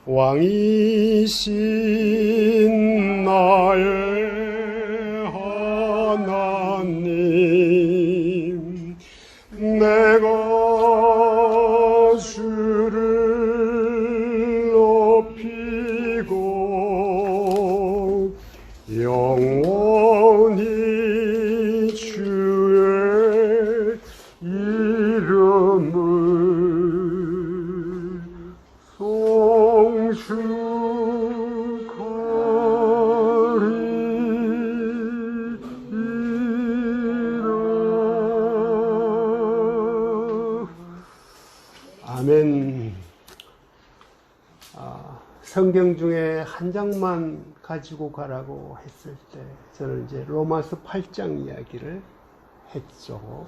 왕이신 나의 하나님, 내가 주를 높이고 영원히 주의 이름을 아멘. 성경 중에 한 장만 가지고 가라고 했을 때 저는 이제 로마서 8장 이야기를 했죠.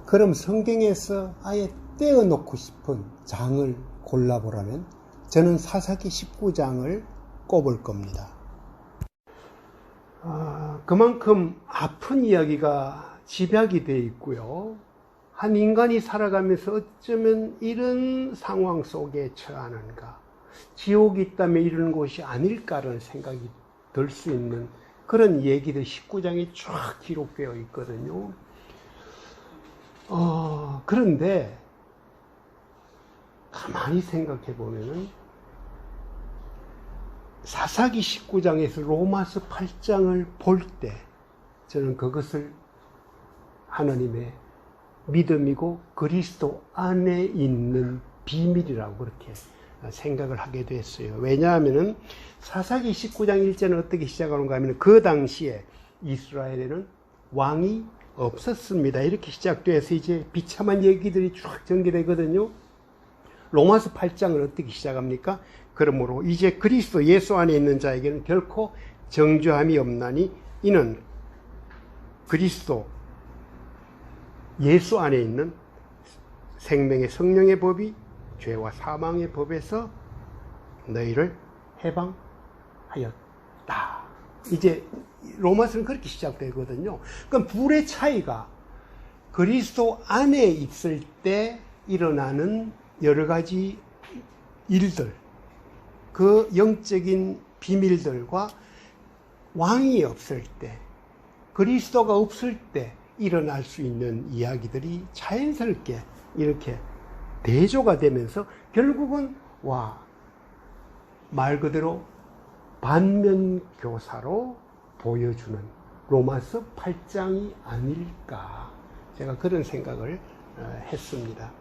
그럼 성경에서 아예 떼어놓고 싶은 장을 골라보라면 저는 사사기 19장을 꼽을 겁니다. 그만큼 아픈 이야기가 집약이 되어 있고요. 한 인간이 살아가면서 어쩌면 이런 상황 속에 처하는가, 지옥이 있다면 이런 곳이 아닐까라는 생각이 들 수 있는 그런 얘기들 19장에 쫙 기록되어 있거든요. 그런데 가만히 생각해 보면은 사사기 19장에서 로마서 8장을 볼 때 저는 그것을 하나님의 믿음이고 그리스도 안에 있는 비밀이라고 그렇게 생각을 하게 됐어요. 왜냐하면 사사기 19장 1절은 어떻게 시작하는가 하면 그 당시에 이스라엘에는 왕이 없었습니다. 이렇게 시작돼서 이제 비참한 얘기들이 쫙 전개되거든요. 로마서 8장을 어떻게 시작합니까? 그러므로 이제 그리스도 예수 안에 있는 자에게는 결코 정죄함이 없나니 이는 그리스도 예수 안에 있는 생명의 성령의 법이 죄와 사망의 법에서 너희를 해방하였다. 이제 로마서는 그렇게 시작되거든요. 그럼 둘의 차이가 그리스도 안에 있을 때 일어나는 여러 가지 일들, 그 영적인 비밀들과 왕이 없을 때, 그리스도가 없을 때 일어날 수 있는 이야기들이 자연스럽게 이렇게 대조가 되면서 결국은 말 그대로 반면교사로 보여주는 로마서 8장이 아닐까, 제가 그런 생각을 했습니다.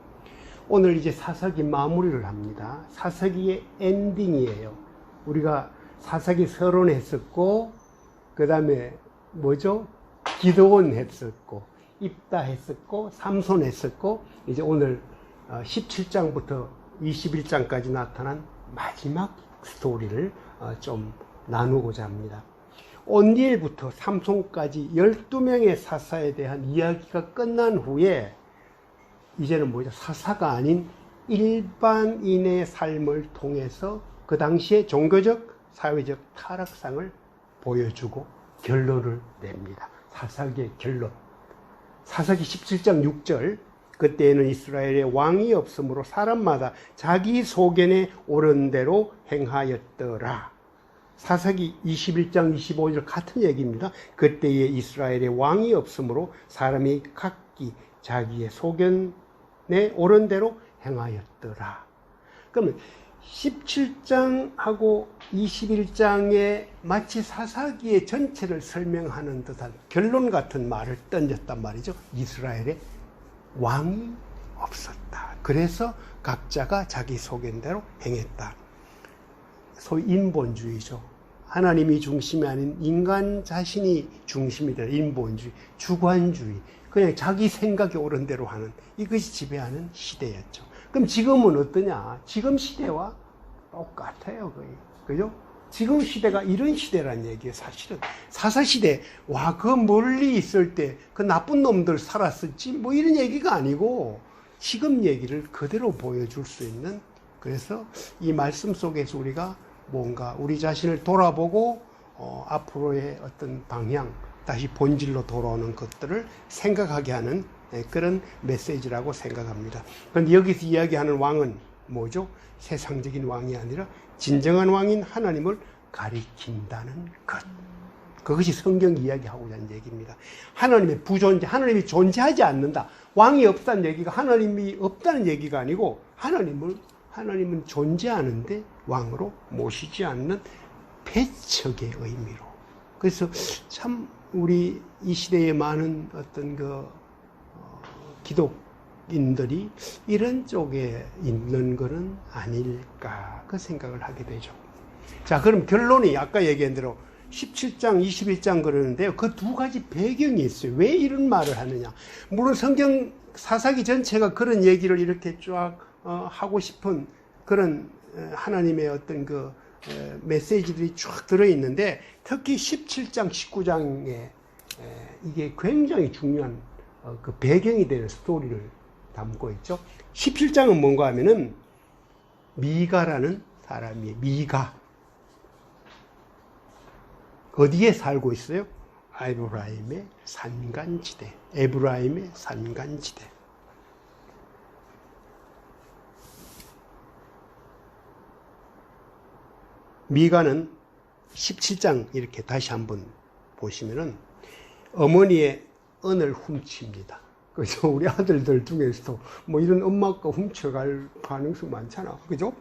오늘 이제 사사기 마무리를 합니다. 사사기의 엔딩이에요. 우리가 사사기 서론 했었고, 그 다음에 뭐죠? 기드온 했었고, 입다 했었고, 삼손 했었고, 이제 오늘 17장부터 21장까지 나타난 마지막 스토리를 좀 나누고자 합니다. 온니엘부터 삼손까지 12명의 사사에 대한 이야기가 끝난 후에 이제는 뭐죠? 사사가 아닌 일반인의 삶을 통해서 그 당시의 종교적, 사회적 타락상을 보여주고 결론을 냅니다. 사사기의 결론. 사사기 17장 6절. 그때에는 이스라엘에 왕이 없으므로 사람마다 자기 소견에 옳은 대로 행하였더라. 사사기 21장 25절 같은 얘기입니다. 그때에 이스라엘에 왕이 없으므로 사람이 각기 자기의 소견에 옳은 대로 행하였더라. 그러면 17장하고 21장에 마치 사사기의 전체를 설명하는 듯한 결론 같은 말을 던졌단 말이죠. 이스라엘에 왕이 없었다. 그래서 각자가 자기 소견대로 행했다. 소위 인본주의죠. 하나님이 중심이 아닌 인간 자신이 중심이 되는 인본주의, 주관주의, 그냥 자기 생각이 옳은 대로 하는, 이것이 지배하는 시대였죠. 그럼 지금은 어떠냐? 지금 시대와 똑같아요, 거의. 그죠? 지금 시대가 이런 시대란 얘기예요, 사실은. 사사시대, 그 멀리 있을 때 그 나쁜 놈들 살았었지, 뭐 이런 얘기가 아니고, 지금 얘기를 그대로 보여줄 수 있는, 그래서 이 말씀 속에서 우리가 뭔가 우리 자신을 돌아보고, 앞으로의 어떤 방향, 다시 본질로 돌아오는 것들을 생각하게 하는 그런 메시지라고 생각합니다. 그런데 여기서 이야기하는 왕은 뭐죠? 세상적인 왕이 아니라 진정한 왕인 하나님을 가리킨다는 것. 그것이 성경 이야기하고자 하는 얘기입니다. 하나님의 부존재, 하나님이 존재하지 않는다. 왕이 없다는 얘기가 하나님이 없다는 얘기가 아니고 하나님은 존재하는데 왕으로 모시지 않는 배척의 의미로. 그래서 참 우리 이 시대에 많은 어떤 기독인들이 이런 쪽에 있는 것은 아닐까 그 생각을 하게 되죠. 자, 그럼 결론이 아까 얘기한 대로 17장, 21장 그러는데요. 그 두 가지 배경이 있어요. 왜 이런 말을 하느냐. 물론 성경 사사기 전체가 그런 얘기를 이렇게 쫙 하고 싶은 그런 하나님의 어떤 메시지들이 쫙 들어있는데 특히 17장, 19장에 이게 굉장히 중요한 그 배경이 되는 스토리를 담고 있죠. 17장은 뭔가 하면은 미가라는 사람이에요. 미가. 어디에 살고 있어요? 에브라임의 산간지대. 에브라임의 산간지대. 미가는 17장 이렇게 다시 한번 보시면은 어머니의 은을 훔칩니다. 그죠? 우리 아들들 중에서도 뭐 이런 엄마 거 훔쳐갈 가능성 많잖아. 그죠?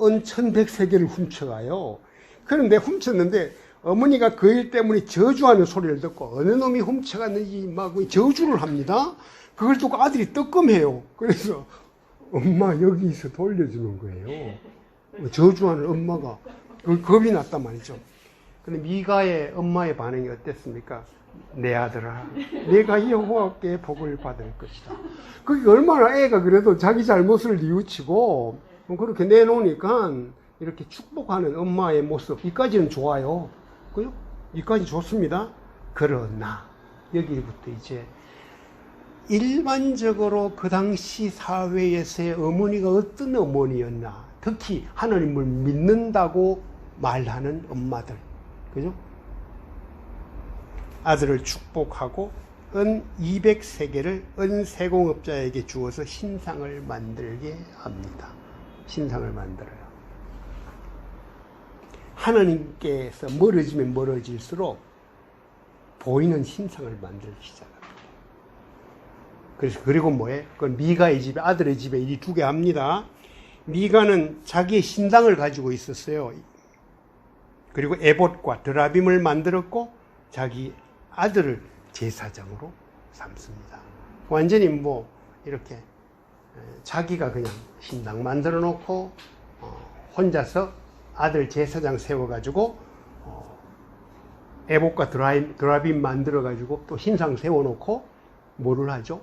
은 1100세계를 훔쳐가요. 그런데 훔쳤는데 어머니가 그 일 때문에 저주하는 소리를 듣고 어느 놈이 훔쳐갔는지 막 저주를 합니다. 그걸 듣고 아들이 뜨끔해요. 그래서 엄마 여기서 돌려주는 거예요. 저주하는 엄마가 겁이 났단 말이죠. 근데 미가의 엄마의 반응이 어땠습니까? 내 아들아, 내가 여호와께 복을 받을 것이다. 그게 얼마나 애가 그래도 자기 잘못을 뉘우치고 그렇게 내놓으니까 이렇게 축복하는 엄마의 모습, 이까지는 좋아요. 그죠? 이까지 좋습니다. 그러나 여기부터 이제 일반적으로 그 당시 사회에서의 어머니가 어떤 어머니였나, 특히 하나님을 믿는다고 말하는 엄마들, 그죠? 아들을 축복하고 은 200세계를 은세공업자에게 주어서 신상을 만들게 합니다. 신상을 만들어요. 하나님께서 멀어지면 멀어질수록 보이는 신상을 만들기 시작합니다. 그래서 그리고 뭐해? 그건 미가의 집에, 아들의 집에 이 두 개 합니다. 미가는 자기의 신당을 가지고 있었어요. 그리고 에봇과 드라빔을 만들었고 자기 아들을 제사장으로 삼습니다. 완전히 뭐 이렇게 자기가 그냥 신당 만들어 놓고 혼자서 아들 제사장 세워가지고 에봇과 드라빔 만들어가지고 또 신상 세워놓고 뭐를 하죠?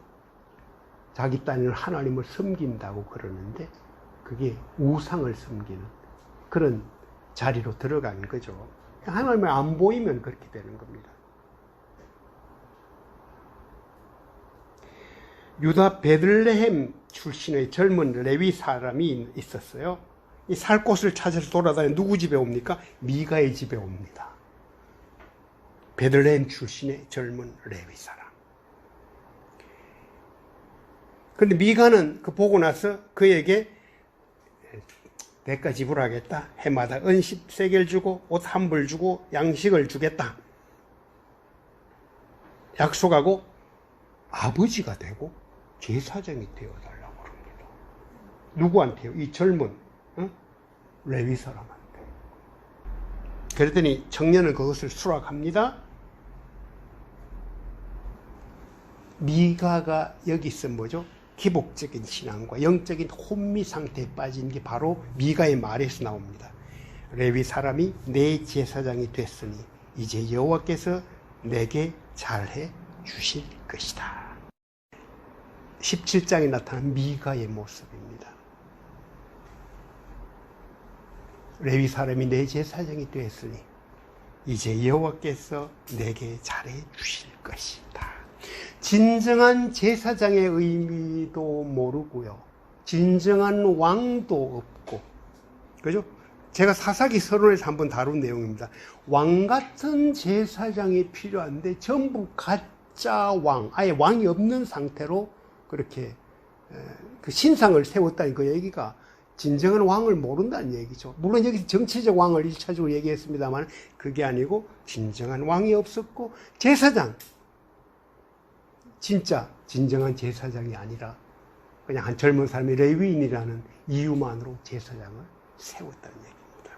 자기 딴에는 하나님을 섬긴다고 그러는데 그게 우상을 섬기는 그런 자리로 들어간 거죠. 하나님을 안 보이면 그렇게 되는 겁니다. 유다 베들레헴 출신의 젊은 레위 사람이 있었어요. 이 살 곳을 찾아서 돌아다니 누구 집에 옵니까? 미가의 집에 옵니다. 베들레헴 출신의 젊은 레위 사람. 그런데 미가는 그 보고 나서 그에게 대가 지불하겠다. 해마다 은 10세겔 주고 옷 한 벌 주고 양식을 주겠다. 약속하고 아버지가 되고 제사장이 되어달라고 합니다. 누구한테요? 이 젊은 레위 사람한테. 그랬더니 청년은 그것을 수락합니다. 미가가 여기서 뭐죠? 기복적인 신앙과 영적인 혼미 상태에 빠진 게 바로 미가의 말에서 나옵니다. 레위 사람이 내 제사장이 됐으니 이제 여호와께서 내게 잘해 주실 것이다. 17장에 나타난 미가의 모습입니다. 레위 사람이 내 제사장이 되었으니 이제 여호와께서 내게 잘해 주실 것이다. 진정한 제사장의 의미도 모르고요. 진정한 왕도 없고. 그죠? 제가 사사기 서론에서 한번 다룬 내용입니다. 왕 같은 제사장이 필요한데 전부 가짜 왕, 아예 왕이 없는 상태로 그렇게 그 신상을 세웠다는 그 얘기가 진정한 왕을 모른다는 얘기죠. 물론 여기서 정치적 왕을 1차적으로 얘기했습니다만 그게 아니고 진정한 왕이 없었고 제사장, 진짜 진정한 제사장이 아니라 그냥 한 젊은 사람이 레위인이라는 이유만으로 제사장을 세웠다는 얘기입니다.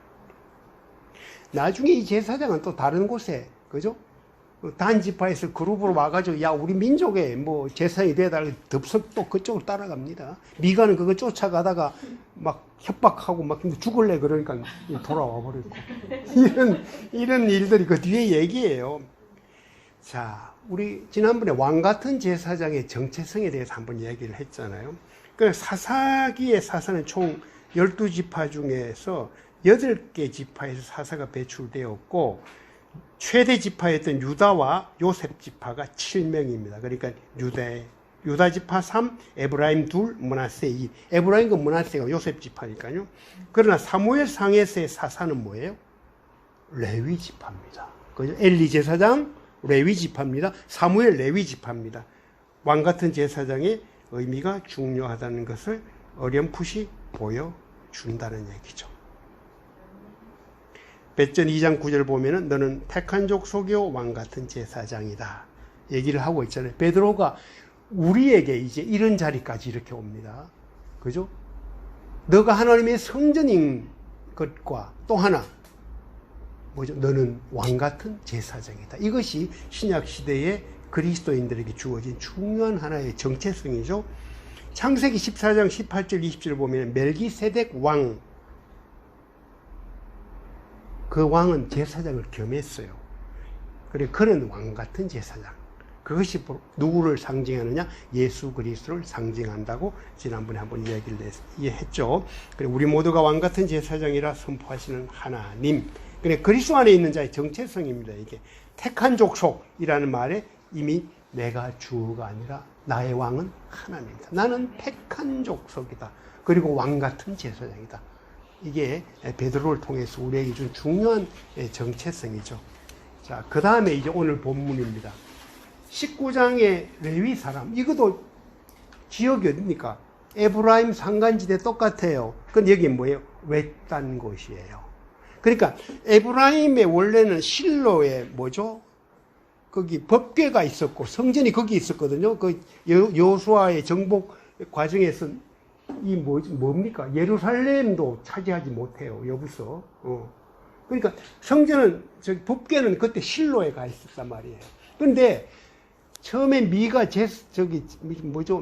나중에 이 제사장은 또 다른 곳에, 그죠? 단 지파에서 그룹으로 와가지고, 야, 우리 민족에 뭐 제사장이 되어달라 덥석 또 그쪽으로 따라갑니다. 미가는 그거 쫓아가다가 막 협박하고 막 죽을래 그러니까 돌아와 버리고. 이런 일들이 그 뒤에 얘기예요. 자, 우리 지난번에 왕 같은 제사장의 정체성에 대해서 한번 얘기를 했잖아요. 그 사사기의 사사는 총 12지파 중에서 8개 지파에서 사사가 배출되었고, 최대 지파였던 유다와 요셉 지파가 7명입니다. 그러니까 유다 지파 3, 에브라임 2, 므낫세 2. 에브라임과 므낫세가 요셉 지파니까요. 그러나 사무엘 상에서의 사사는 뭐예요? 레위 지파입니다. 엘리 제사장 레위 지파입니다. 사무엘 레위 지파입니다. 왕 같은 제사장의 의미가 중요하다는 것을 어렴풋이 보여준다는 얘기죠.別전 2장 9절 보면은 너는 택한 족속이요 왕 같은 제사장이다 얘기를 하고 있잖아요. 베드로가 우리에게 이제 이런 자리까지 이렇게 옵니다. 그죠? 너가 하나님의 성전인 것과 또 하나 뭐죠? 너는 왕 같은 제사장이다. 이것이 신약 시대의 그리스도인들에게 주어진 중요한 하나의 정체성이죠. 창세기 14장 18절 20절을 보면 멜기세덱 왕, 그 왕은 제사장을 겸했어요. 그래, 그런 왕 같은 제사장. 그것이 누구를 상징하느냐? 예수 그리스도를 상징한다고 지난번에 한번 이야기를 했죠. 그래, 우리 모두가 왕 같은 제사장이라 선포하시는 하나님. 그래, 그리스도 안에 있는 자의 정체성입니다. 이게 택한 족속이라는 말에 이미 내가 주가 아니라 나의 왕은 하나님이다. 나는 택한 족속이다. 그리고 왕 같은 제사장이다. 이게 베드로를 통해서 우리에게 준 중요한 정체성이죠. 자, 그 다음에 이제 오늘 본문입니다. 19장의 레위 사람, 이것도 지역이 어딥니까? 에브라임 산간지대 똑같아요. 근데 여기 뭐예요? 외딴 곳이에요. 그러니까 에브라임의 원래는 실로에 뭐죠? 거기 법궤가 있었고 성전이 거기 있었거든요. 그 여호수아의 정복 과정에서 이 뭡니까? 예루살렘도 차지하지 못해요. 여기서. 그러니까 성전은 저기 법궤는 그때 실로에 가 있었단 말이에요. 그런데 처음에 미가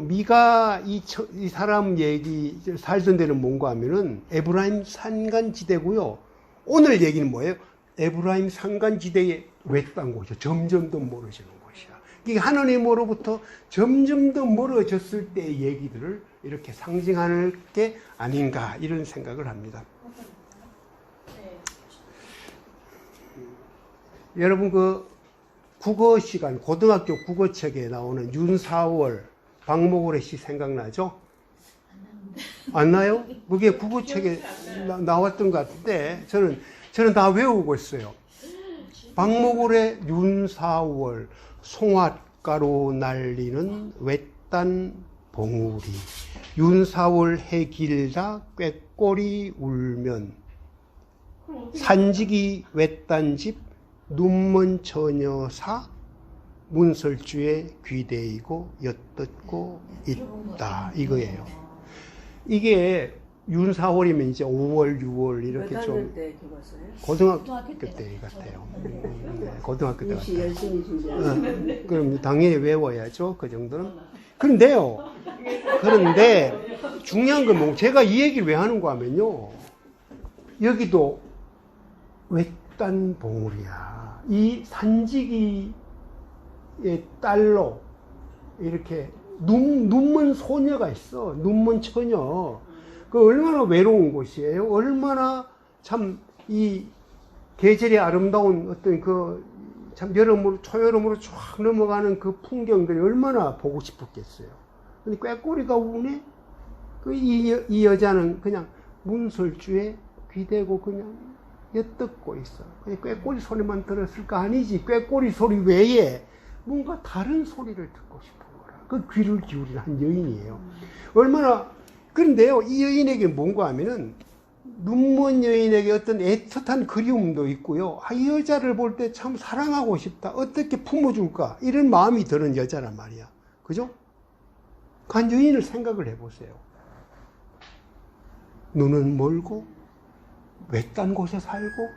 미가 이 사람 얘기 살던 데는 뭔가 하면은 에브라임 산간지대고요. 오늘 얘기는 뭐예요? 에브라임 산간지대의 외딴 곳이죠. 점점 더 멀어지는 곳이야. 이게 하나님으로부터 점점 더 멀어졌을 때의 얘기들을 이렇게 상징하는 게 아닌가 이런 생각을 합니다. 여러분 그 국어 시간 고등학교 국어책에 나오는 윤사월 박목월의 시 생각나죠? 안 나요? 그게 국어책에 나왔던 것 같은데 저는 다 외우고 있어요. 박목월의 윤사월 송화가루 날리는 외딴 봉우리 윤사월 해 길다 꾀꼬리 울면 산지기 외딴 집 눈먼 처녀사 문설주에 귀대이고 엿듣고 있다 이거예요. 이게 윤사월이면 이제 5월, 6월 이렇게 좀 고등학교 때 같아요. 고등학교 때 같아요. 그럼 당연히 외워야죠. 그 정도는. 그런데 중요한 건 뭐 제가 이 얘기를 왜 하는가 하면요. 여기도 외딴 봉우리야. 이 산지기의 딸로 이렇게 눈먼 소녀가 있어. 눈먼 처녀. 그 얼마나 외로운 곳이에요. 얼마나 참 이 계절의 아름다운 어떤 그 참 여름으로 초여름으로 쫙 넘어가는 그 풍경들이 얼마나 보고 싶었겠어요. 근데 꾀꼬리가 우네. 이 여자는 그냥 문설주에 귀대고 그냥 엿듣고 있어. 그냥 꾀꼬리 소리만 들었을까? 아니지. 꾀꼬리 소리 외에 뭔가 다른 소리를 듣고 싶은 거라. 그 귀를 기울이는 한 여인이에요. 얼마나, 그런데요, 이 여인에게 뭔가 하면은, 눈먼 여인에게 어떤 애틋한 그리움도 있고요. 이 여자를 볼 때 참 사랑하고 싶다. 어떻게 품어줄까? 이런 마음이 드는 여자란 말이야. 그죠? 간 여인을 생각을 해보세요. 눈은 멀고, 외딴 곳에 살고,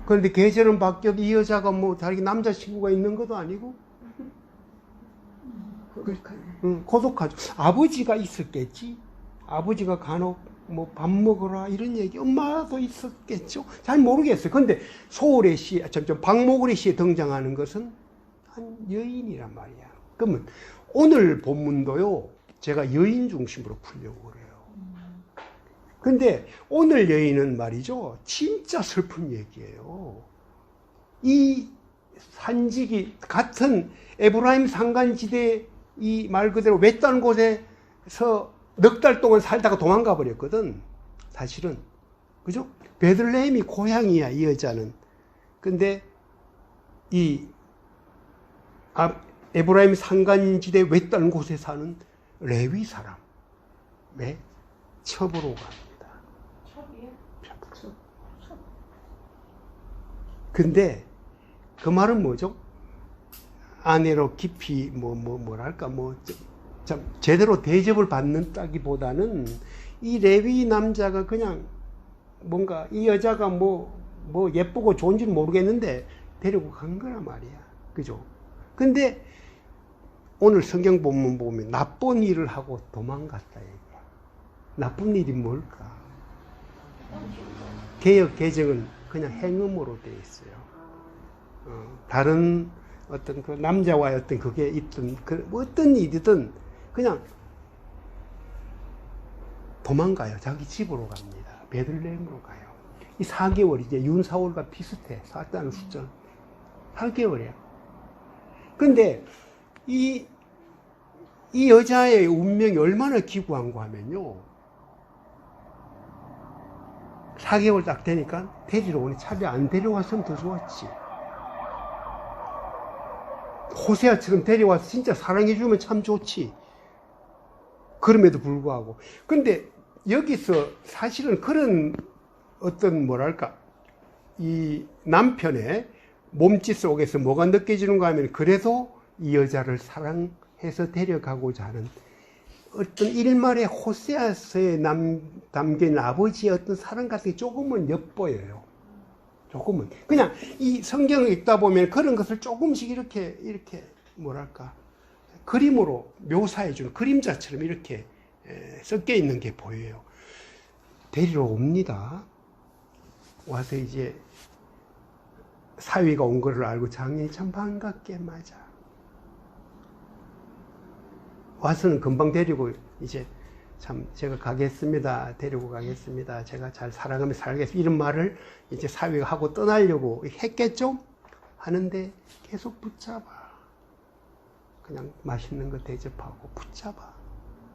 그런데 계절은 바뀌어도 이 여자가 뭐 자기 남자친구가 있는 것도 아니고, 고독하죠. 아버지가 있었겠지. 아버지가 간혹 뭐 밥 먹으라 이런 얘기, 엄마도 있었겠죠. 잘 모르겠어요. 근데 소울의 시, 박모글의 시에 등장하는 것은 한 여인이란 말이야. 그러면 오늘 본문도요, 제가 여인 중심으로 풀려고 그래요. 근데 오늘 여인은 말이죠, 진짜 슬픈 얘기예요. 이 산지기 같은 에브라임 산간지대 이 말 그대로 외딴 곳에서 넉 달 동안 살다가 도망가 버렸거든. 사실은. 그죠? 베들레헴이 고향이야, 이 여자는. 근데 이 에브라임 산간지대 외딴 곳에 사는 레위 사람의 첩으로 갑니다. 첩이요? 첩. 근데 그 말은 뭐죠? 아내로 깊이 뭐랄까 참 제대로 대접을 받는다기보다는 이 레위 남자가 그냥 뭔가 이 여자가 뭐 예쁘고 좋은지는 모르겠는데 데리고 간 거란 말이야. 그죠? 근데 오늘 성경 본문 보면 나쁜 일을 하고 도망갔다 얘기야. 나쁜 일이 뭘까? 개역 개정은 그냥 행음으로 되어 있어요. 다른 어떤 그 남자와의 어떤 그게 있든 어떤 일이든 그냥 도망가요. 자기 집으로 갑니다. 베들레헴으로 가요. 이 4개월 이제 윤사월과 비슷해. 사다는 숫자 4개월이야. 근데 이 여자의 운명이 얼마나 기구한가 하면요, 4개월 딱 되니까 데리러 오니 차라리 안 데려왔으면 더 좋았지. 호세아처럼 데려와서 진짜 사랑해주면 참 좋지. 그럼에도 불구하고. 근데 여기서 사실은 그런 어떤 뭐랄까, 이 남편의 몸짓 속에서 뭐가 느껴지는가 하면, 그래도 이 여자를 사랑해서 데려가고자 하는 어떤 일말의 호세아서에 담긴 아버지의 어떤 사랑 같은 게 조금은 엿보여요. 조금은. 그냥 이 성경을 읽다 보면 그런 것을 조금씩 이렇게 뭐랄까, 그림으로 묘사해주는 그림자처럼 이렇게 섞여 있는 게 보여요. 데리러 옵니다. 와서 이제 사위가 온 거를 알고 장인이 참 반갑게 맞아. 와서는 금방 데리고 이제 참 제가 가겠습니다. 데리고 가겠습니다. 제가 잘 사랑하며 살겠습니다. 이런 말을 이제 사위가 하고 떠나려고 했겠죠? 하는데 계속 붙잡아. 그냥 맛있는 거 대접하고 붙잡아.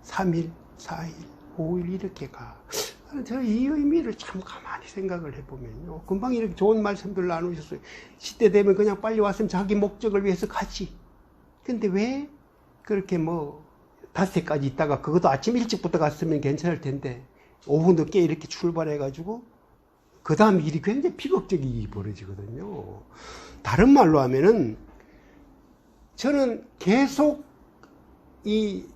3일, 4일, 5일 이렇게 가. 제가 이 의미를 참 가만히 생각을 해보면요, 금방 이렇게 좋은 말씀들 나누셨어요. 시대 되면 그냥 빨리 왔으면 자기 목적을 위해서 가지. 근데 왜 그렇게 5시까지 있다가, 그것도 아침 일찍부터 갔으면 괜찮을 텐데 오후 늦게 이렇게 출발해가지고 그 다음 일이 굉장히 비극적이 벌어지거든요. 다른 말로 하면은, 저는 계속 이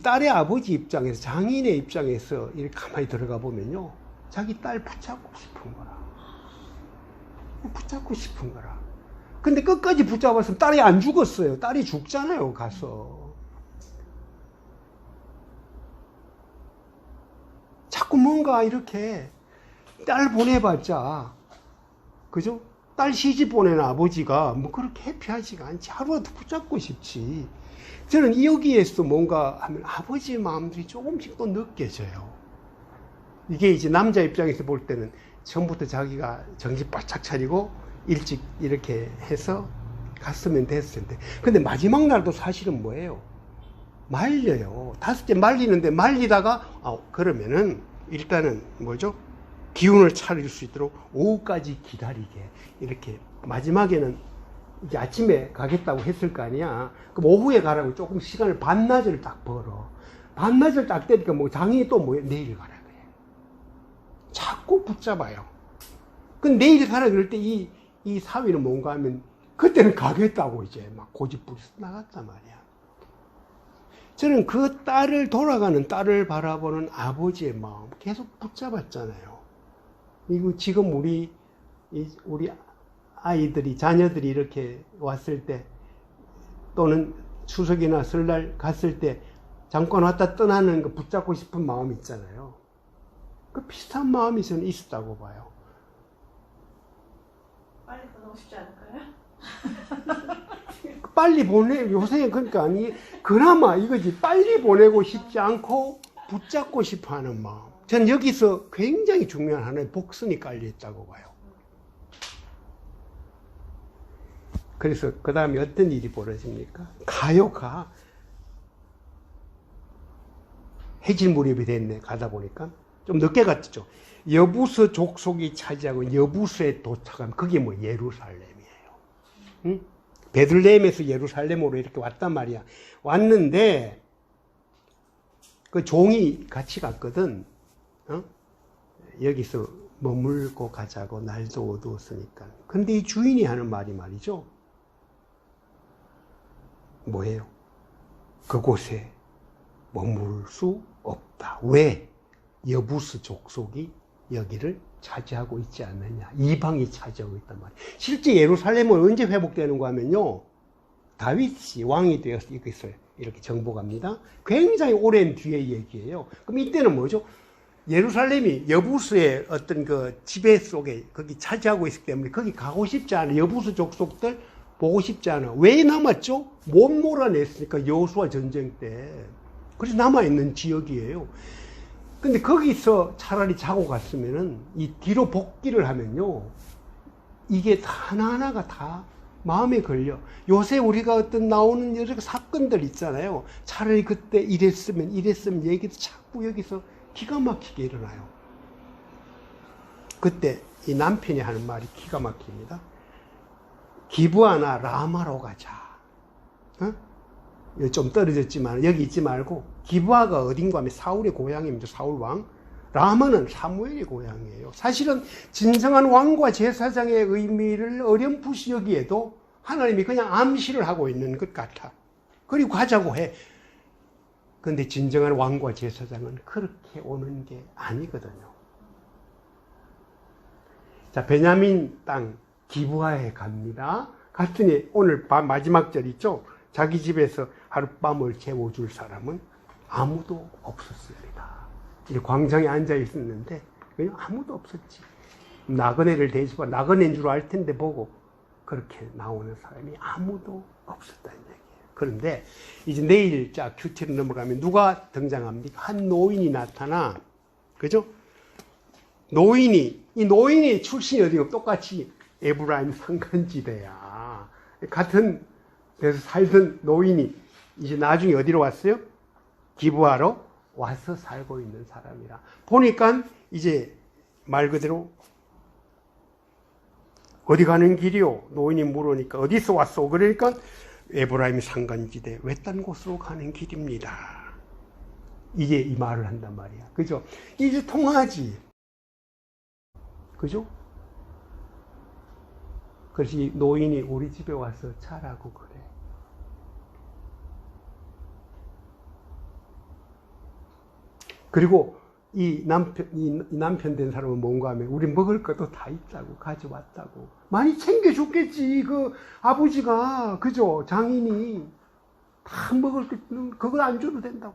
딸의 아버지 입장에서, 장인의 입장에서 이렇게 가만히 들어가 보면요, 자기 딸 붙잡고 싶은 거라. 붙잡고 싶은 거라. 근데 끝까지 붙잡았으면 딸이 안 죽었어요. 딸이 죽잖아요, 가서. 자꾸 뭔가 이렇게 딸 보내봤자, 그죠? 딸 시집 보낸 아버지가 뭐 그렇게 해피하지가 않지. 하루라도 붙잡고 싶지. 저는 여기에서 뭔가 하면 아버지의 마음들이 조금씩 또 느껴져요. 이게 이제 남자 입장에서 볼 때는 처음부터 자기가 정신 바짝 차리고 일찍 이렇게 해서 갔으면 됐을 텐데. 근데 마지막 날도 사실은 뭐예요? 말려요. 5째 말리는데, 말리다가 그러면은 일단은 뭐죠? 기운을 차릴 수 있도록 오후까지 기다리게, 이렇게 마지막에는 이제 아침에 가겠다고 했을 거 아니야. 그럼 오후에 가라고 조금 시간을 반나절 딱 벌어. 반나절 딱 되니까 뭐 장인이 또 뭐야? 내일 가라 그래. 자꾸 붙잡아요. 그 내일 가라 그럴 때 이 사위는 뭔가 하면 그때는 가겠다고 이제 막 고집부려서 나갔단 말이야. 저는 그 돌아가는 딸을 바라보는 아버지의 마음 계속 붙잡았잖아요. 이거 지금 우리 아이들이, 자녀들이 이렇게 왔을 때, 또는 추석이나 설날 갔을 때, 잠깐 왔다 떠나는 거 붙잡고 싶은 마음이 있잖아요. 그 비슷한 마음이 저는 있었다고 봐요. 빨리 보내고 싶지 않을까요? 빨리 요새 그러니까 그나마 이거지. 빨리 보내고 싶지 않고 붙잡고 싶어 하는 마음. 전 여기서 굉장히 중요한 하나의 복선이 깔려 있다고 봐요. 그래서 그 다음에 어떤 일이 벌어집니까? 가요가 해질 무렵이 됐네. 가다 보니까 좀 늦게 갔죠. 여부서 족속이 차지하고 여부서에 도착하면 그게 뭐 예루살렘이에요. 응? 베들레헴에서 예루살렘으로 이렇게 왔단 말이야. 왔는데 그 종이 같이 갔거든. 여기서 머물고 가자고, 날도 어두웠으니까. 근데 이 주인이 하는 말이 말이죠. 뭐예요? 그곳에 머물 수 없다. 왜? 여부스 족속이 여기를 차지하고 있지 않느냐. 이방이 차지하고 있단 말이에요. 실제 예루살렘은 언제 회복되는가 하면요, 다윗이 왕이 되어서 있어요. 이렇게 정복합니다. 굉장히 오랜 뒤의 얘기예요. 그럼 이때는 뭐죠? 예루살렘이 여부스의 어떤 그 지배 속에 거기 차지하고 있기 때문에 거기 가고 싶지 않아. 여부스 족속들 보고 싶지 않아. 왜 남았죠? 못 몰아냈으니까, 여호수아 전쟁 때. 그래서 남아있는 지역이에요. 근데 거기서 차라리 자고 갔으면은, 이 뒤로 복귀를 하면요, 이게 하나하나가 다 마음에 걸려. 요새 우리가 어떤 나오는 여러 사건들 있잖아요. 차라리 그때 이랬으면 얘기도 자꾸 여기서 기가 막히게 일어나요. 그때 이 남편이 하는 말이 기가 막힙니다. 기브아나 라마로 가자. 좀 떨어졌지만 여기 있지 말고, 기브아가 어딘가 하면 사울의 고향입니다. 사울 왕. 라마는 사무엘의 고향이에요. 사실은 진정한 왕과 제사장의 의미를 어렴풋이 여기에도 하나님이 그냥 암시를 하고 있는 것 같아. 그리고 가자고 해. 그런데 진정한 왕과 제사장은 그렇게 오는 게 아니거든요. 자, 베냐민 땅 기브아에 갑니다. 갔더니 오늘 마지막 절 있죠? 자기 집에서 하룻밤을 재워줄 사람은 아무도 없었습니다. 이 광장에 앉아 있었는데 그냥 아무도 없었지. 나그네를 대접하, 나그네인 줄 알 텐데 보고 그렇게 나오는 사람이 아무도 없었다는 얘기예요. 그런데 이제 내일 자 큐티로 넘어가면 누가 등장합니까? 한 노인이 나타나. 그죠? 이 노인의 출신이 어디고 똑같이 에브라임 산간지대야. 같은 데서 살던 노인이 이제 나중에 어디로 왔어요? 기브아로 와서 살고 있는 사람이라. 보니까 이제 말 그대로 어디 가는 길이요? 노인이 물으니까 어디서 왔어? 그러니까 에브라임 산간지대 외딴 곳으로 가는 길입니다. 이게 이 말을 한단 말이야. 그죠? 이제 통하지. 그죠? 그래서 이 노인이 우리 집에 와서 자라고 그래. 그리고 이 남편 된 사람은 뭔가 하면 우리 먹을 것도 다 있다고, 가져왔다고. 많이 챙겨줬겠지. 그 아버지가, 그죠? 장인이 다 먹을 것, 그거 안 줘도 된다고.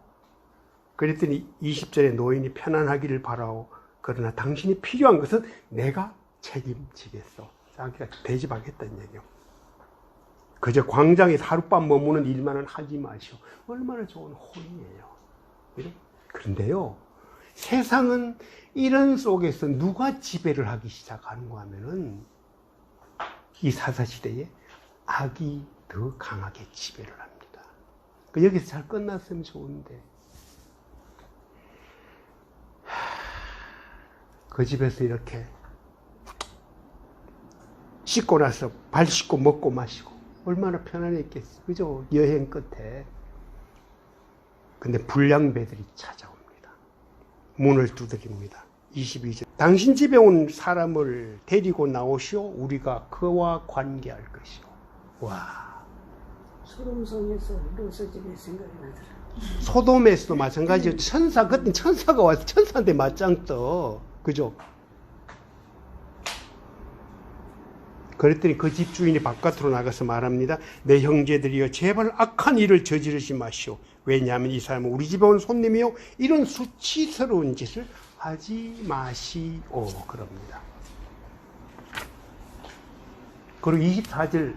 그랬더니 20절에 노인이 편안하기를 바라오. 그러나 당신이 필요한 것은 내가 책임지겠어. 자기가 대접하겠다는 얘기요. 그저 광장에서 하룻밤 머무는 일만은 하지 마시오. 얼마나 좋은 혼이에요. 그래? 그런데요, 세상은 이런 속에서 누가 지배를 하기 시작하는가 하면은 이 사사시대에 악이 더 강하게 지배를 합니다. 여기서 잘 끝났으면 좋은데 그 집에서 이렇게 씻고 나서 발 씻고 먹고 마시고 얼마나 편안했겠어. 그죠? 여행 끝에. 근데 불량배들이 찾아옵니다. 문을 두드립니다. 22절. 당신 집에 온 사람을 데리고 나오시오. 우리가 그와 관계할 것이오. 와. 소돔성에서 롯의 집이 생각이 나더라. 소돔에서도 마찬가지예요. 천사, 그때 천사가 와서 천사한테 맞짱 떠. 그죠? 그랬더니 그 집주인이 바깥으로 나가서 말합니다. 내 형제들이여 제발 악한 일을 저지르지 마시오. 왜냐하면 이 사람은 우리 집에 온 손님이요. 이런 수치스러운 짓을 하지 마시오. 그럽니다. 그리고 24절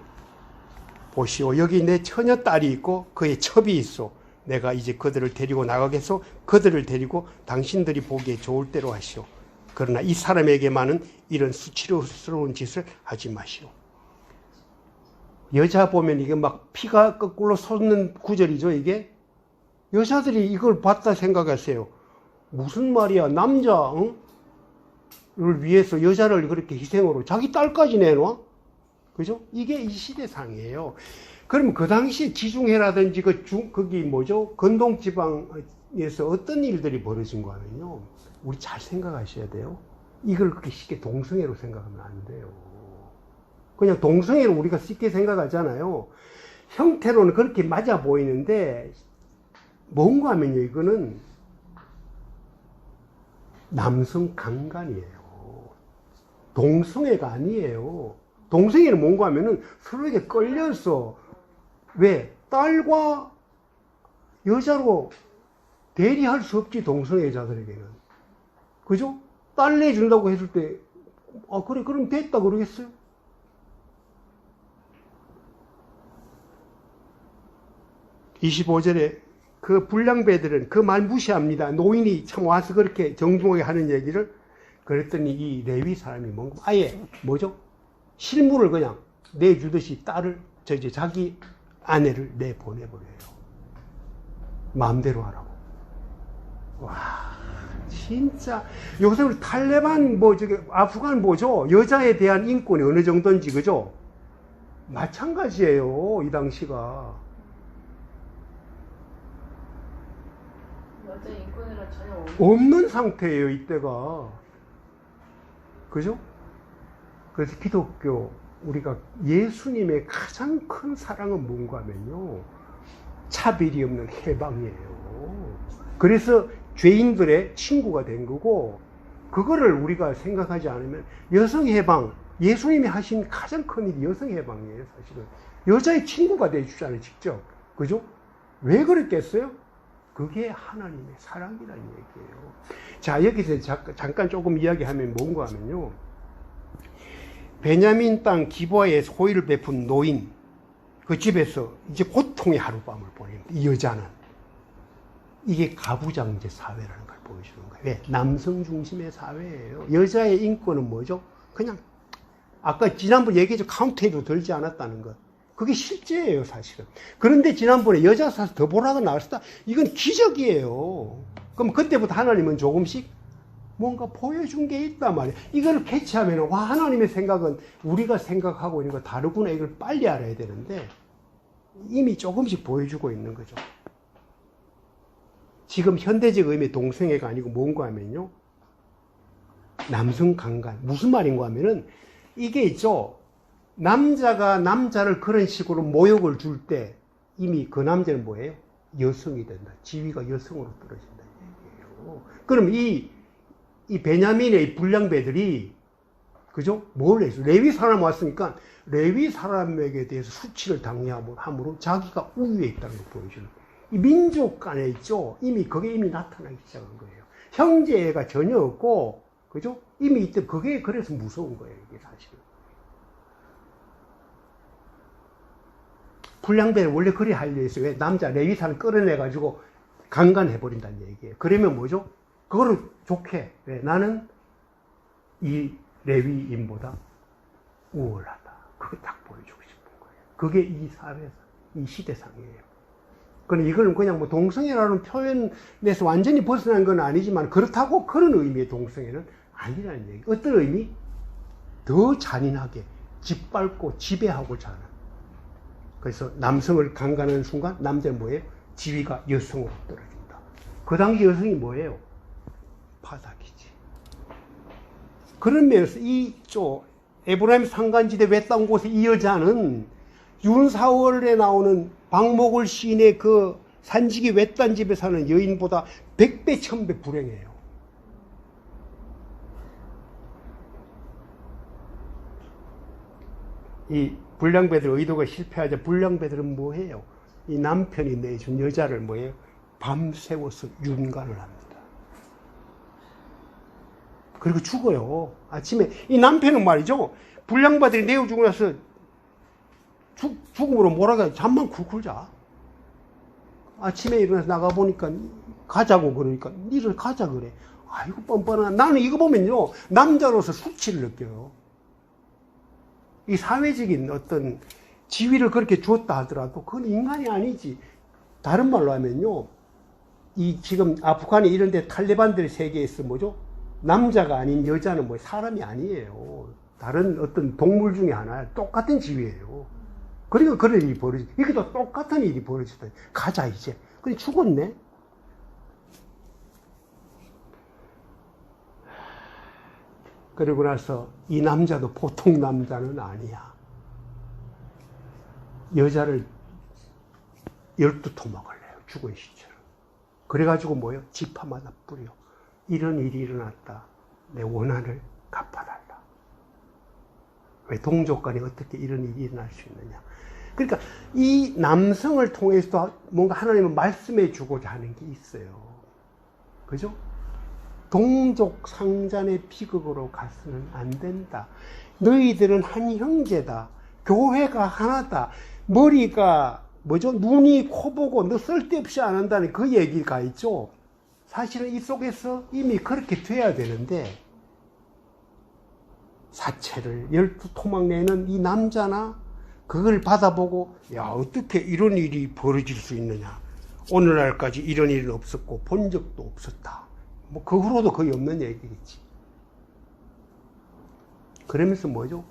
보시오. 여기 내 처녀딸이 있고 그의 첩이 있어. 내가 이제 그들을 데리고 나가겠소. 그들을 데리고 당신들이 보기에 좋을 대로 하시오. 그러나 이 사람에게만은 이런 수치스러운 짓을 하지 마시오. 여자 보면 이게 막 피가 거꾸로 솟는 구절이죠, 이게. 여자들이 이걸 봤다 생각하세요. 무슨 말이야, 남자, 를 위해서 여자를 그렇게 희생으로 자기 딸까지 내놔? 그죠? 이게 이 시대상이에요. 그럼 그 당시 지중해라든지 거기 뭐죠? 건동지방에서 어떤 일들이 벌어진 거 하면요. 우리 잘 생각하셔야 돼요. 이걸 그렇게 쉽게 동성애로 생각하면 안 돼요. 그냥 동성애로 우리가 쉽게 생각하잖아요. 형태로는 그렇게 맞아 보이는데 뭔가 하면요. 이거는 남성 강간이에요. 동성애가 아니에요. 동성애는 뭔가 하면은 서로에게 끌려서 왜? 딸과 여자로 대리할 수 없지, 동성애자들에게는. 그죠? 딸 내준다고 했을 때, 아, 그래, 그럼 됐다 그러겠어요? (25절에) 그 불량배들은 그 말 무시합니다. 노인이 참 와서 그렇게 정중하게 하는 얘기를. 그랬더니 이 레위 사람이 뭔가 아예 뭐죠? 실물을 그냥 내주듯이 딸을, 자기 아내를 내보내버려요. 마음대로 하라고. 와, 진짜. 요새 우리 탈레반 아프간 뭐죠? 여자에 대한 인권이 어느 정도인지, 그죠? 마찬가지예요, 이 당시가. 여자 인권이랑 전혀 없는 상태예요, 이때가. 그죠? 그래서 기독교, 우리가 예수님의 가장 큰 사랑은 뭔가 하면요. 차별이 없는 해방이에요. 그래서 죄인들의 친구가 된 거고, 그거를 우리가 생각하지 않으면 여성 해방, 예수님이 하신 가장 큰 일이 여성 해방이에요, 사실은. 여자의 친구가 돼주잖아요, 직접. 그죠? 왜 그랬겠어요? 그게 하나님의 사랑이라는 얘기예요. 자, 여기서 잠깐 조금 이야기하면 뭔가 하면요. 베냐민 땅 기브아에 호의를 베푼 노인, 그 집에서 이제 고통의 하룻밤을 보냅니다. 이 여자는. 이게 가부장제 사회라는 걸 보여주는 거예요. 왜? 남성 중심의 사회예요. 여자의 인권은 뭐죠? 그냥 아까 지난번 얘기했죠. 카운트에도 들지 않았다는 것. 그게 실제예요, 사실은. 그런데 지난번에 여자 사서 더 보라가 나왔다. 이건 기적이에요. 그럼 그때부터 하나님은 조금씩 뭔가 보여준 게 있단 말이에요. 이걸 캐치하면, 와, 하나님의 생각은 우리가 생각하고 있는 거 다르구나. 이걸 빨리 알아야 되는데, 이미 조금씩 보여주고 있는 거죠. 지금 현대적 의미의 동성애가 아니고 뭔가 하면요. 남성 강간. 무슨 말인가 하면은, 이게 있죠. 남자가 남자를 그런 식으로 모욕을 줄 때, 이미 그 남자는 뭐예요? 여성이 된다. 지위가 여성으로 떨어진다는 얘기예요. 그럼 이 베냐민의 이 불량배들이, 그죠? 뭘 했어? 레위 사람 왔으니까, 레위 사람에게 대해서 수치를 당해함으로 자기가 우위에 있다는 걸 보여주는 거예요. 이 민족 간에 있죠? 그게 이미 나타나기 시작한 거예요. 형제가 전혀 없고, 그죠? 이미 이때 그게 그래서 무서운 거예요, 이게 사실은. 불량배는 원래 그래 하려 했어요. 왜? 남자 레위 사람 끌어내가지고 강간해버린다는 얘기예요. 그러면 뭐죠? 그거를 좋게. 왜? 나는 이 레위인보다 우월하다. 그거 딱 보여주고 싶은 거예요. 그게 이 사회에서, 이 시대상이에요. 그럼 이거는 그냥 뭐 동성애라는 표현에서 완전히 벗어난 건 아니지만, 그렇다고 그런 의미의 동성애는 아니라는 얘기. 어떤 의미? 더 잔인하게 짓밟고 지배하고자 하는. 그래서 남성을 강간하는 순간 남자는 뭐예요? 지위가 여성으로 떨어진다. 그 당시 여성이 뭐예요? 바닥이지. 그런 면에서 이쪽 에브라임 산간지대 외딴 곳에 이 여자는 윤사월에 나오는 박목월 시인의 그 산지기 외딴 집에 사는 여인보다 100배, 1000배 불행해요. 이 불량배들 의도가 실패하자 불량배들은 뭐해요? 이 남편이 내준 여자를 뭐해요? 밤새워서 윤관을 합니다. 그리고 죽어요. 아침에 이 남편은 말이죠. 불량배들이 내어주고 나서 죽음으로 몰아가 잠만 쿨쿨 자. 아침에 일어나서 나가보니까 가자고 그러니까 니를 가자 그래. 아이고 뻔뻔하다. 나는 이거 보면요. 남자로서 수치를 느껴요. 이 사회적인 어떤 지위를 그렇게 주었다 하더라도 그건 인간이 아니지. 다른 말로 하면요. 이 지금 아프간에 이런 데 탈레반들의 세계에서 뭐죠? 남자가 아닌 여자는 뭐 사람이 아니에요. 다른 어떤 동물 중에 하나야. 똑같은 지위예요. 그러니까 그런 일이 벌어지죠. 이렇게도 똑같은 일이 벌어졌다. 가자 이제. 근데 죽었네. 그러고 나서 이 남자도 보통 남자는 아니야. 여자를 12토막을 내요. 죽은 시체로. 그래가지고 뭐예요? 지파마다 뿌려. 이런 일이 일어났다. 내 원한을 갚아달라. 왜 동족 간에 어떻게 이런 일이 일어날 수 있느냐. 그러니까 이 남성을 통해서 뭔가 하나님은 말씀해 주고자 하는 게 있어요. 그죠? 동족 상잔의 비극으로 가서는 안 된다. 너희들은 한 형제다. 교회가 하나다. 머리가 뭐죠? 눈이 코 보고 너 쓸데없이 안 한다는 그 얘기가 있죠. 사실은 이 속에서 이미 그렇게 돼야 되는데 사체를 12토막 내는 이 남자나 그걸 받아보고 야 어떻게 이런 일이 벌어질 수 있느냐. 오늘날까지 이런 일은 없었고 본 적도 없었다. 뭐 그 후로도 거의 없는 얘기겠지. 그러면서 뭐죠?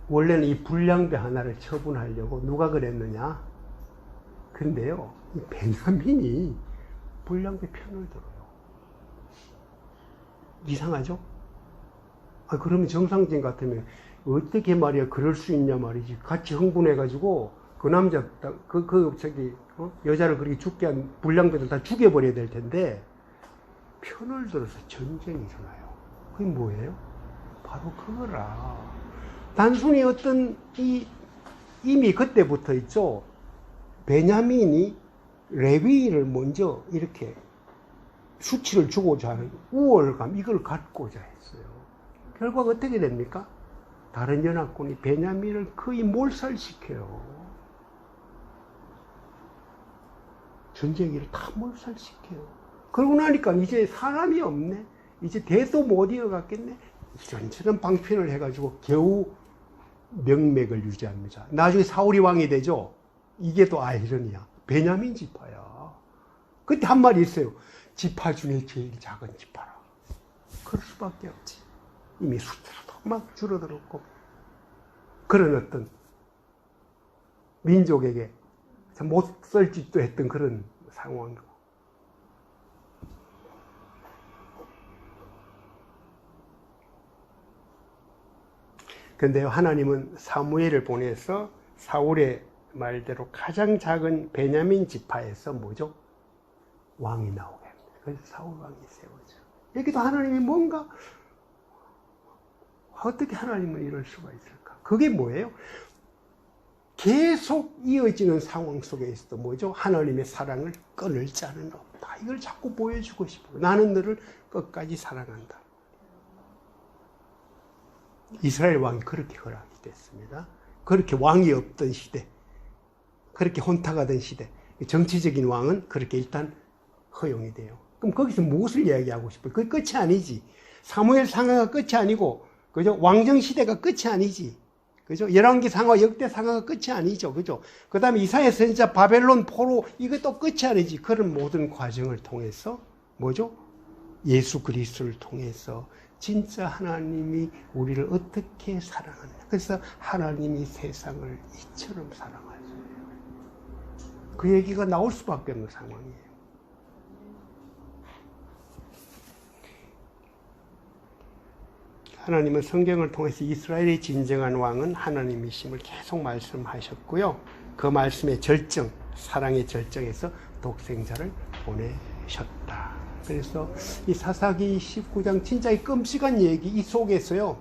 원래는 이 불량배 하나를 처분하려고 누가 그랬느냐? 근데요, 이 베냐민이 불량배 편을 들어요. 이상하죠? 아, 그러면 정상적인 같으면 어떻게 말이야 그럴 수 있냐 말이지. 같이 흥분해가지고 그 남자 여자를 그렇게 죽게 한 불량배들 다 죽여버려야 될 텐데 편을 들어서 전쟁이 일어나요. 그게 뭐예요? 바로 그거라. 단순히 어떤 이미 그때부터 있죠. 베냐민이 레위를 먼저 이렇게 수치를 주고자 하는 우월감 이걸 갖고자 했어요. 결과가 어떻게 됩니까? 다른 연합군이 베냐민을 거의 몰살시켜요. 전쟁기를 다 몰살시켜요. 그러고 나니까 이제 사람이 없네. 이제 대도 못 이어갔겠네. 이런저런 방편을 해가지고 겨우 명맥을 유지합니다. 나중에 사울이 왕이 되죠. 이게 또 아이러니야. 베냐민 지파야. 그때 한 말이 있어요. 지파 중에 제일 작은 지파라. 그럴 수밖에 없지. 이미 숫자도 막 줄어들었고 그런 어떤 민족에게 못 쓸 짓도 했던 그런 상황이고. 그런데 하나님은 사무엘을 보내서 사울의 말대로 가장 작은 베냐민 지파에서 뭐죠? 왕이 나오게 합니다. 그래서 사울 왕이 세워져. 여기도 하나님이 뭔가 어떻게 하나님은 이럴 수가 있을까? 그게 뭐예요? 계속 이어지는 상황 속에 있어도 뭐죠? 하나님의 사랑을 끊을 자는 없다. 이걸 자꾸 보여주고 싶어요. 나는 너를 끝까지 사랑한다. 이스라엘 왕이 그렇게 허락이 됐습니다. 그렇게 왕이 없던 시대, 그렇게 혼탁하던 시대, 정치적인 왕은 그렇게 일단 허용이 돼요. 그럼 거기서 무엇을 이야기하고 싶어요? 그게 끝이 아니지. 사무엘 상하가 끝이 아니고, 그죠? 왕정 시대가 끝이 아니지. 그죠? 열왕기 상하, 역대 상하가 끝이 아니죠. 그죠? 그 다음에 이사야 선지자, 바벨론 포로, 이것도 끝이 아니지. 그런 모든 과정을 통해서, 뭐죠? 예수 그리스도를 통해서 진짜 하나님이 우리를 어떻게 사랑하느냐. 그래서 하나님이 세상을 이처럼 사랑하죠. 그 얘기가 나올 수밖에 없는 상황이에요. 하나님은 성경을 통해서 이스라엘의 진정한 왕은 하나님이심을 계속 말씀하셨고요. 그 말씀의 절정, 사랑의 절정에서 독생자를 보내셨다. 그래서 이 사사기 19장 진짜 이 끔찍한 얘기 이 속에서요.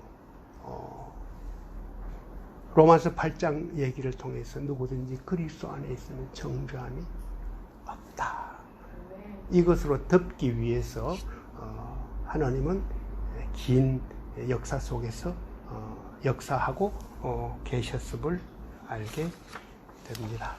로마서 8장 얘기를 통해서 누구든지 그리스도 안에 있으면 정죄함이 없다. 이것으로 덮기 위해서 하나님은 긴 역사 속에서 역사하고 계셨음을 알게 됩니다.